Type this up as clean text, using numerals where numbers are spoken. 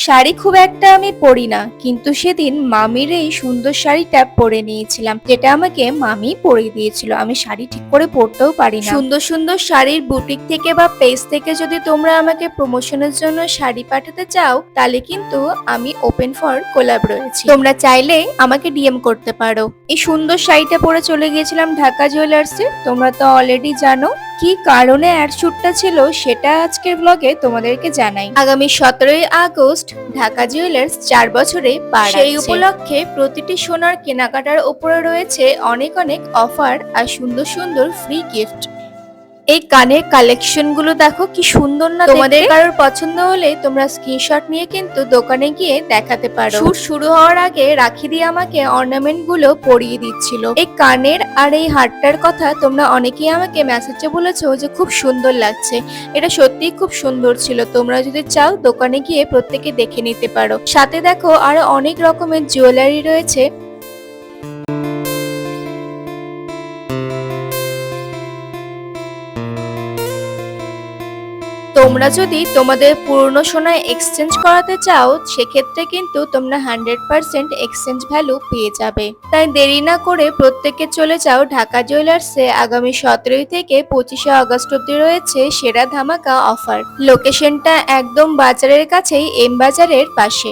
শাড়ি খুব একটা আমি পরি না, কিন্তু সেদিন মামির এই সুন্দর শাড়িটা পরে নিয়েছিলাম, যেটা আমাকে মামি পরিয়ে দিয়েছিল। আমি শাড়ি ঠিক করে পরতেও পারি না। সুন্দর সুন্দর শাড়ির বুটিক থেকে বা পেজ থেকে যদি তোমরা আমাকে প্রমোশনের জন্য শাড়ি পাঠাতে চাও, তাহলে কিন্তু আমি ওপেন ফর কোলাব রয়েছি। তোমরা চাইলে আমাকে ডিএম করতে পারো। এই সুন্দর শাড়িটা পরে চলে গিয়েছিলাম ঢাকা জুয়েলার্সে। তোমরা তো অলরেডি জানো কি কারণে অ্যাড শুটটা ছিল, সেটা আজকের ব্লগে তোমাদেরকে জানাই। আগামী 17ই আগস্ট ঢাকা জুয়েলার্স 4 বছরে পা রাখছে। সেই উপলক্ষে প্রতিটি সোনার কেনাকাটার উপরে রয়েছে অনেক অনেক অফার আর সুন্দর সুন্দর ফ্রি গিফট। এই কানের কালেকশন গুলো দেখো কি সুন্দর না। তোমাদের কারোর পছন্দ হলে তোমরা স্ক্রিনশট নিয়ে কিন্তু দোকানে গিয়ে দেখাতে পারো। শুট শুরু হওয়ার আগে রাখি দিয়ে আমাকে অর্নামেন্ট গুলো পরিয়ে দিচ্ছিল। এই কানের আর এই হারটার কথা তোমরা অনেকেই আমাকে মেসেজে বলেছো যে খুব সুন্দর লাগছে। এটা সত্যিই খুব সুন্দর ছিল। তোমরা যদি চাও দোকানে গিয়ে প্রত্যেকে দেখে নিতে পারো। সাথে দেখো আরো অনেক রকমের জুয়েলারি রয়েছে। তোমরা যদি তোমাদের পুরনো সোনায় এক্সচেঞ্জ করাতে চাও, সেক্ষেত্রে কিন্তু তোমরা 100% এক্সচেঞ্জ ভ্যালু পেয়ে যাবে। তাই দেরি না করে প্রত্যেকে চলে যাও ঢাকা জুয়েলার্সে। আগামী 17 থেকে 25 আগস্ট অব্দি রয়েছে সেরা ধামাকা অফার। লোকেশনটা একদম বাজারের কাছেই, এম বাজারের পাশে।